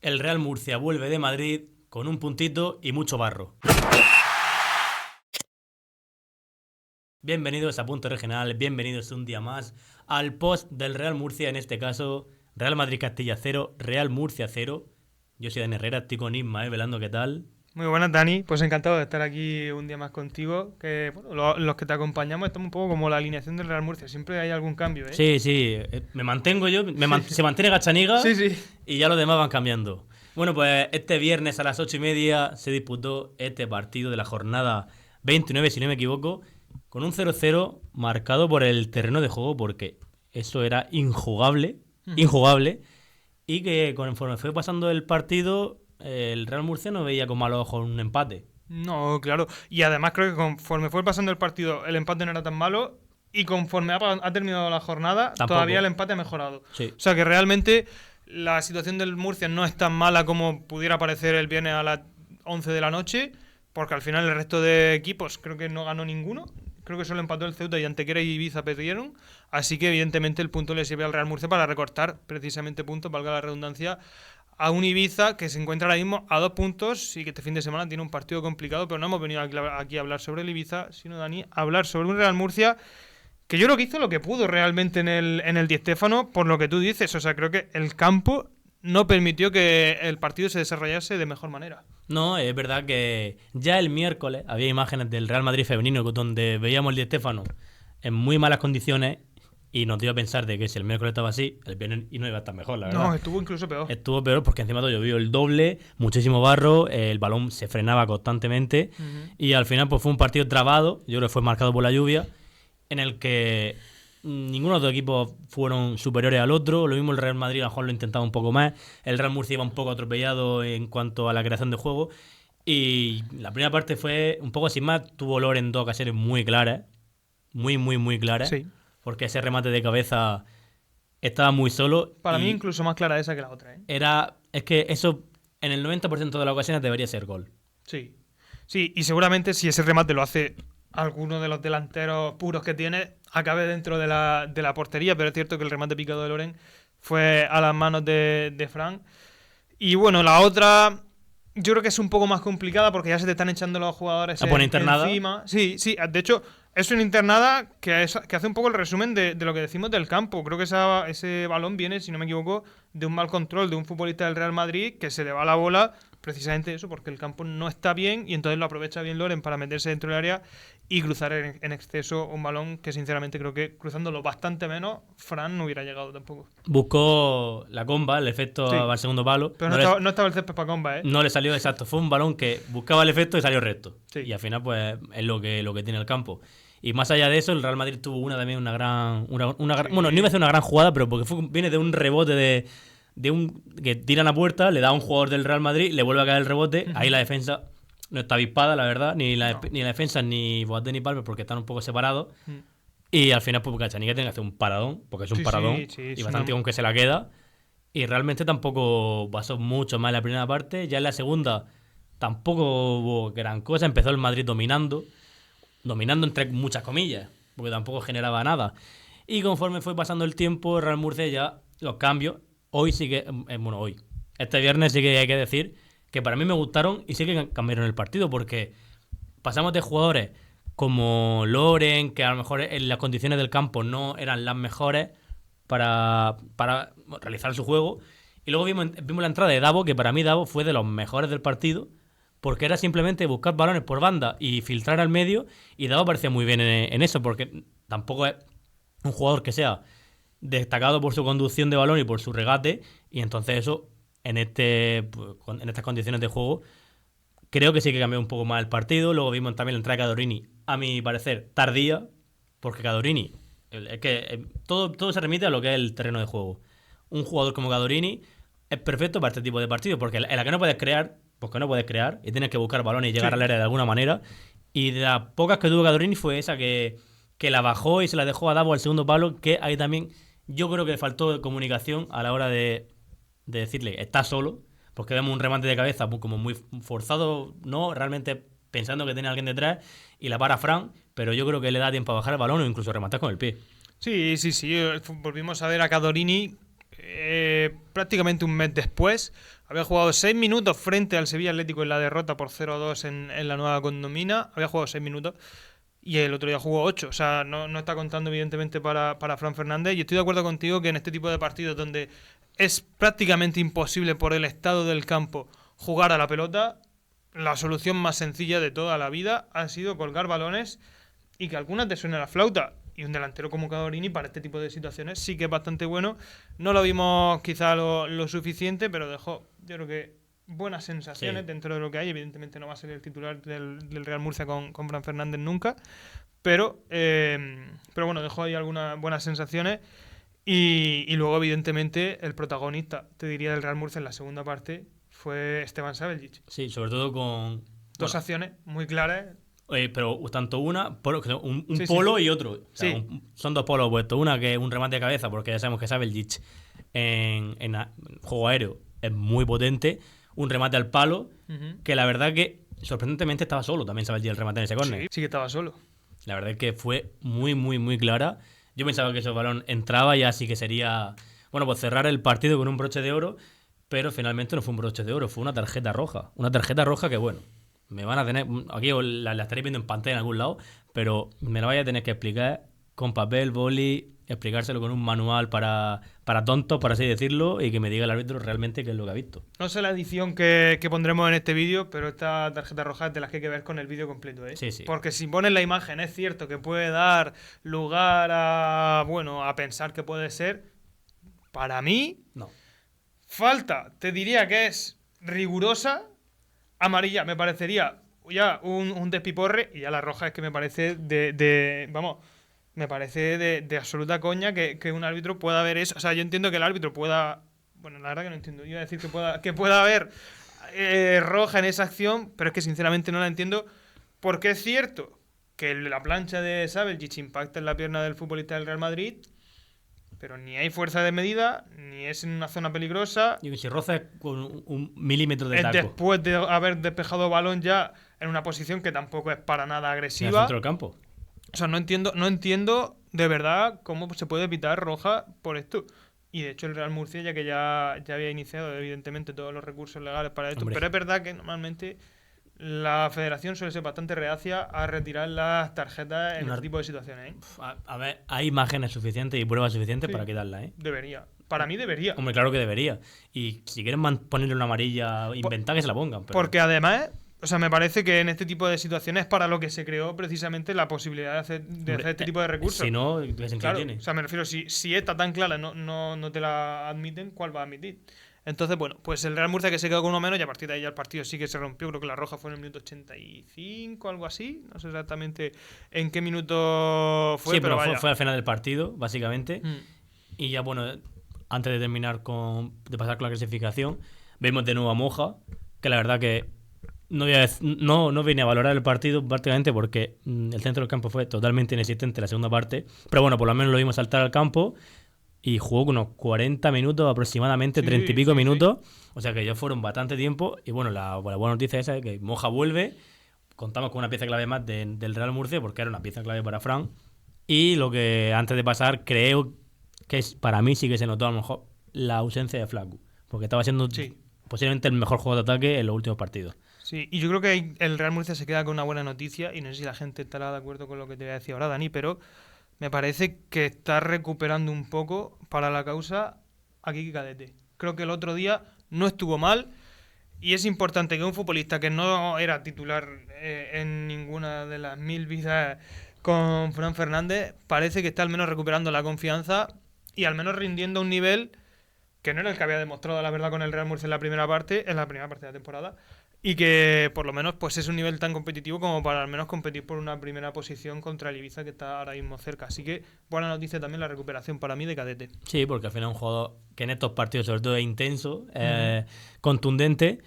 El Real Murcia vuelve de Madrid con un puntito y mucho barro. Bienvenidos a Punto Regional, bienvenidos un día más al post del Real Murcia, en este caso Real Madrid Castilla 0, Real Murcia 0. Yo soy Dani Herrera, estoy con Isma, velando, ¿qué tal? Muy buenas, Dani. Pues encantado de estar aquí un día más contigo. Que bueno, los que te acompañamos estamos un poco como la alineación del Real Murcia. Siempre hay algún cambio, ¿eh? Sí, me mantengo yo, se mantiene Gachaniga Sí. y ya los demás van cambiando. Bueno, pues este viernes a las 8:30 se disputó este partido de la jornada 29, si no me equivoco, con un 0-0 marcado por el terreno de juego, porque eso era injugable, y que conforme fue pasando el partido, el Real Murcia no veía con malos ojos un empate. No, claro. Y además creo que conforme fue pasando el partido, el empate no era tan malo. Y conforme ha terminado la jornada, Tampoco. todavía el empate ha mejorado. Sí. O sea que realmente la situación del Murcia no es tan mala como pudiera parecer el viernes a las 11 de la noche. Porque al final el resto de equipos creo que no ganó ninguno. Creo que solo empató el Ceuta y Antequera y Ibiza perdieron. Así que evidentemente el punto le sirve al Real Murcia para recortar precisamente puntos, valga la redundancia, a un Ibiza que se encuentra ahora mismo a 2 puntos y que este fin de semana tiene un partido complicado, pero no hemos venido aquí a hablar sobre el Ibiza, sino, Dani, a hablar sobre un Real Murcia que yo creo que hizo lo que pudo realmente en el Di Stéfano, por lo que tú dices. O sea, creo que el campo no permitió que el partido se desarrollase de mejor manera. No, es verdad que ya el miércoles había imágenes del Real Madrid femenino donde veíamos el Di Stéfano en muy malas condiciones y nos dio a pensar de que si el miércoles estaba así, el viernes y no iba a estar mejor, la verdad. No, estuvo incluso peor. Estuvo peor porque encima todo llovió el doble, muchísimo barro, el balón se frenaba constantemente y al final pues fue un partido trabado, yo creo que fue marcado por la lluvia, en el que ninguno de los dos equipos fueron superiores al otro. Lo mismo el Real Madrid, a lo mejor lo intentaba un poco más. El Real Murcia iba un poco atropellado en cuanto a la creación de juego. Y la primera parte fue un poco sin más. Tuvo Loren en dos ocasiones muy claras. Muy claras. Sí. Porque ese remate de cabeza estaba muy solo. Para mí incluso más clara esa que la otra, ¿eh? Es que eso en el 90% de las ocasiones debería ser gol. Sí, y seguramente si ese remate lo hace alguno de los delanteros puros que tiene, acabe dentro de la portería, pero es cierto que el remate picado de Loren fue a las manos de Fran. Y bueno, la otra yo creo que es un poco más complicada porque ya se te están echando los jugadores encima. Sí, de hecho es una internada que hace un poco el resumen de lo que decimos del campo. Creo que ese balón viene, si no me equivoco, de un mal control de un futbolista del Real Madrid que se le va la bola, precisamente eso, porque el campo no está bien y entonces lo aprovecha bien Loren para meterse dentro del área y cruzar en exceso un balón que sinceramente creo que cruzándolo bastante menos, Fran no hubiera llegado tampoco. Buscó la comba, el efecto al segundo palo. Pero no estaba el césped para comba, ¿eh? No le salió exacto, fue un balón que buscaba el efecto y salió recto. Sí. Y al final pues es lo que tiene el campo. Y más allá de eso, el Real Madrid tuvo bueno, no iba a ser una gran jugada, pero porque viene de un rebote de un que tira a puerta, le da a un jugador del Real Madrid, le vuelve a caer el rebote, ahí la defensa no está avispada, la verdad, ni la defensa ni Boateng ni Palmer porque están un poco separados. Y al final pues Gachaniga tiene que hacer un paradón, porque es un paradón y bastante con que se la queda. Y realmente tampoco pasó mucho más en la primera parte. Ya en la segunda tampoco hubo gran cosa. Empezó el Madrid dominando entre muchas comillas, porque tampoco generaba nada. Y conforme fue pasando el tiempo, el Real Murcia ya los cambios. Hoy sí que, este viernes sí que hay que decir que para mí me gustaron y sí que cambiaron el partido, porque pasamos de jugadores como Loren, que a lo mejor en las condiciones del campo no eran las mejores para realizar su juego, y luego vimos la entrada de Davo, que para mí Davo fue de los mejores del partido, porque era simplemente buscar balones por banda y filtrar al medio, y Davo parecía muy bien en eso, porque tampoco es un jugador que sea destacado por su conducción de balón y por su regate, y entonces eso en estas condiciones de juego creo que sí que cambió un poco más el partido. Luego vimos también la entrada de Cadorini, a mi parecer tardía, porque Cadorini es que todo se remite a lo que es el terreno de juego. Un jugador como Cadorini es perfecto para este tipo de partidos, porque en la que no puedes crear, porque no puedes crear y tienes que buscar balones y llegar al área de alguna manera. Y de las pocas que tuvo Cadorini fue esa que la bajó y se la dejó a Davo al segundo palo, que ahí también yo creo que faltó comunicación a la hora de decirle, está solo, porque vemos un remate de cabeza como muy forzado, no realmente pensando que tiene alguien detrás, y la para Fran, pero yo creo que le da tiempo a bajar el balón o incluso rematar con el pie. Sí. Volvimos a ver a Cadorini prácticamente un mes después. Había jugado 6 minutos frente al Sevilla Atlético en la derrota por 0-2 en la nueva condomina. Había jugado 6 minutos y el otro día jugó 8. O sea, no está contando evidentemente para Fran Fernández. Y estoy de acuerdo contigo que en este tipo de partidos donde es prácticamente imposible por el estado del campo jugar a la pelota, la solución más sencilla de toda la vida ha sido colgar balones y que algunas te suene la flauta. Y un delantero como Cadorini para este tipo de situaciones sí que es bastante bueno. No lo vimos quizá lo suficiente, pero dejó, yo creo que, buenas sensaciones dentro de lo que hay. Evidentemente no va a ser el titular del Real Murcia con Fran Fernández nunca, pero bueno, dejó ahí algunas buenas sensaciones. Y luego, evidentemente, el protagonista, te diría, del Real Murcia en la segunda parte fue Esteban Sabeljic. Sí, sobre todo con... Dos acciones muy claras. Pero tanto un Sí, polo sí. y otro. O sea, Sí. son dos polos opuestos. Una que es un remate de cabeza, porque ya sabemos que Sabeljic en juego aéreo es muy potente. Un remate al palo, Uh-huh. que la verdad que sorprendentemente estaba solo también Sabeljic el remate en ese córner. Sí que estaba solo. La verdad es que fue muy, muy, muy clara. Yo pensaba que ese balón entraba y así que sería, bueno, pues cerrar el partido con un broche de oro, pero finalmente no fue un broche de oro, fue una tarjeta roja. Una tarjeta roja que, bueno, me van a tener, aquí la estaréis viendo en pantalla en algún lado, pero me la vaya a tener que explicar con papel, boli, explicárselo con un manual para tontos, por así decirlo, y que me diga el árbitro realmente qué es lo que ha visto. No sé la edición que pondremos en este vídeo, pero esta tarjeta roja es de las que hay que ver con el vídeo completo, ¿eh? Sí, sí. Porque si pones la imagen, es cierto que puede dar lugar a pensar que puede ser. Para mí, No. falta, te diría que es rigurosa. Amarilla me parecería ya un despiporre, y ya la roja es que me parece me parece de absoluta coña que un árbitro pueda ver eso. O sea, yo entiendo que el árbitro pueda... Bueno, la verdad que no entiendo. Yo iba a decir que pueda haber roja en esa acción, pero es que sinceramente no la entiendo, porque es cierto que la plancha de Sabeljic impacta en la pierna del futbolista del Real Madrid, pero ni hay fuerza de medida, ni es en una zona peligrosa. Y si roza con un milímetro de Es taco después de haber despejado balón ya en una posición que tampoco es para nada en el agresiva. centro del campo. O sea, no entiendo de verdad cómo se puede pitar roja por esto. Y de hecho el Real Murcia, ya que ya había iniciado evidentemente todos los recursos legales para esto, Hombre. pero es verdad que normalmente la federación suele ser bastante reacia a retirar las tarjetas en este tipo de situaciones, ¿eh? A ver, hay imágenes suficientes y pruebas suficientes Sí. para quitarla, ¿eh? Debería. Para mí debería. Hombre, claro que debería. Y si quieren ponerle una amarilla, inventar que se la pongan. Pero... Porque además, o sea, me parece que en este tipo de situaciones es para lo que se creó precisamente la posibilidad de hacer este tipo de recursos. Si no, ¿qué sentido Claro, tiene? o sea, me refiero, si esta tan clara no te la admiten, ¿cuál va a admitir? Entonces, bueno, pues el Real Murcia que se quedó con uno menos y a partir de ahí ya el partido sí que se rompió. Creo que la roja fue en el minuto 85, algo así. No sé exactamente en qué minuto fue, Sí, pero pero vaya. fue al final del partido, básicamente. Mm. Y ya, bueno, antes de terminar de pasar con la clasificación, vemos de nuevo a Moja, que la verdad que no vine a valorar el partido prácticamente porque el centro del campo fue totalmente inexistente en la segunda parte. Pero bueno, por lo menos lo vimos saltar al campo y jugó unos 40 minutos aproximadamente, Sí, 30 y pico sí, minutos. O sea que ya fueron bastante tiempo. Y bueno, la buena noticia esa es que Moja vuelve. Contamos con una pieza clave más del Real Murcia porque era una pieza clave para Fran. Y lo que antes de pasar, creo que para mí sí que se notó a lo mejor la ausencia de Flaco. Porque estaba siendo Sí. posiblemente el mejor juego de ataque en los últimos partidos. Sí, y yo creo que el Real Murcia se queda con una buena noticia, y no sé si la gente estará de acuerdo con lo que te voy a decir ahora, Dani, pero me parece que está recuperando un poco para la causa a Kiki Cadete. Creo que el otro día no estuvo mal, y es importante que un futbolista que no era titular en ninguna de las 1000 vidas con Fran Fernández, parece que está al menos recuperando la confianza y al menos rindiendo a un nivel que no era el que había demostrado, la verdad, con el Real Murcia en la primera parte de la temporada, y que por lo menos pues es un nivel tan competitivo como para al menos competir por una primera posición contra el Ibiza, que está ahora mismo cerca. Así que buena noticia también la recuperación para mí de Cadete. Sí, porque al final es un jugador que en estos partidos sobre todo es intenso, contundente,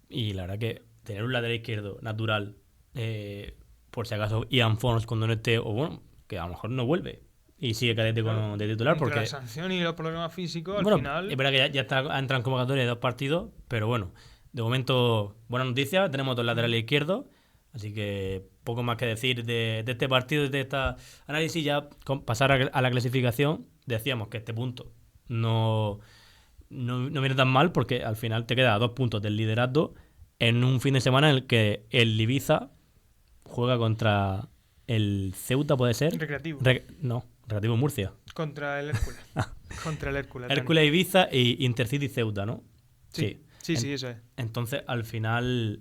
y la verdad que tener un lateral izquierdo natural, por si acaso Ian Fons cuando no esté, o bueno, que a lo mejor no vuelve y sigue Cadete Claro, de titular, entre porque la sanción y los problemas físicos, al bueno, final... es verdad que ya ha entrado en convocatoria de 2 partidos, pero bueno, de momento buena noticia, tenemos 2 laterales izquierdos, así que poco más que decir de este partido, de este análisis. Ya pasar a la clasificación. Decíamos que este punto no viene tan mal porque al final te queda a 2 puntos del liderato en un fin de semana en el que el Ibiza juega contra el Ceuta, ¿puede ser? Recreativo. No, Recreativo Murcia. Contra el Hércules. Contra el Hércules. Hércules Ibiza y Intercity Ceuta, ¿no? Sí, eso es. Entonces, al final,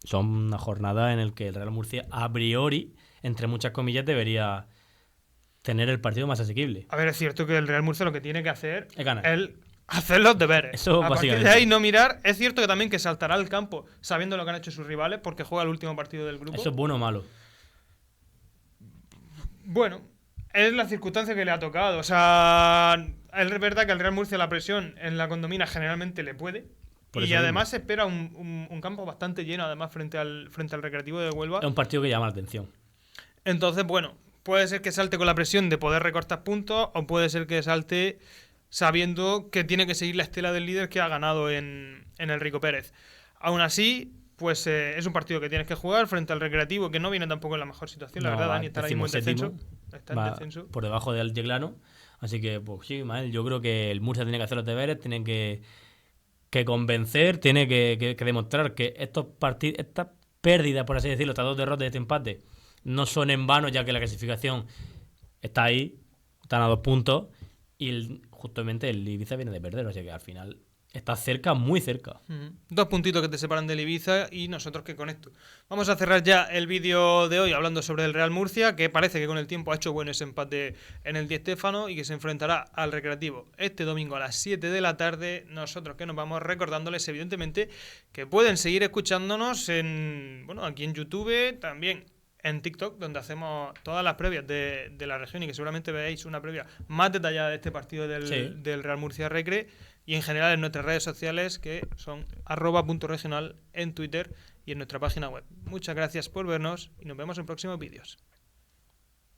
son una jornada en la que el Real Murcia, a priori, entre muchas comillas, debería tener el partido más asequible. A ver, es cierto que el Real Murcia lo que tiene que hacer Es ganar. es hacer los deberes. Eso, a partir básicamente. de ahí no mirar. Es cierto que también que saltará al campo sabiendo lo que han hecho sus rivales porque juega el último partido del grupo. ¿Eso es bueno o malo? Bueno, es la circunstancia que le ha tocado. O sea, es verdad que al Real Murcia la presión en la Condomina generalmente le puede. Por Y eso además se espera un campo bastante lleno, además, frente al Recreativo de Huelva. Es un partido que llama la atención. Entonces, bueno, puede ser que salte con la presión de poder recortar puntos o puede ser que salte sabiendo que tiene que seguir la estela del líder que ha ganado en el Rico Pérez. Aún así, pues es un partido que tienes que jugar frente al Recreativo, que no viene tampoco en la mejor situación, la verdad, Dani está ahora mismo en descenso. Está en descenso. Por debajo del Yeclano. Así que, pues sí, mal. Yo creo que el Murcia tiene que hacer los deberes, tiene que convencer, tiene que demostrar que estas pérdidas, por así decirlo, estas 2 derrotas y este empate, no son en vano, ya que la clasificación está ahí, están a 2 puntos, y justamente el Ibiza viene de perder, o sea que al final está cerca, muy cerca. 2 puntitos que te separan del Ibiza y nosotros que con esto. Vamos a cerrar ya el vídeo de hoy hablando sobre el Real Murcia, que parece que con el tiempo ha hecho bueno ese empate en el Di Stéfano y que se enfrentará al Recreativo este domingo a las 7 de la tarde. Nosotros que nos vamos recordándoles evidentemente que pueden seguir escuchándonos aquí en YouTube, también en TikTok, donde hacemos todas las previas de la región y que seguramente veáis una previa más detallada de este partido del Real Murcia Recre, y en general en nuestras redes sociales, que son @puntoregional en Twitter y en nuestra página web. Muchas gracias por vernos y nos vemos en próximos vídeos.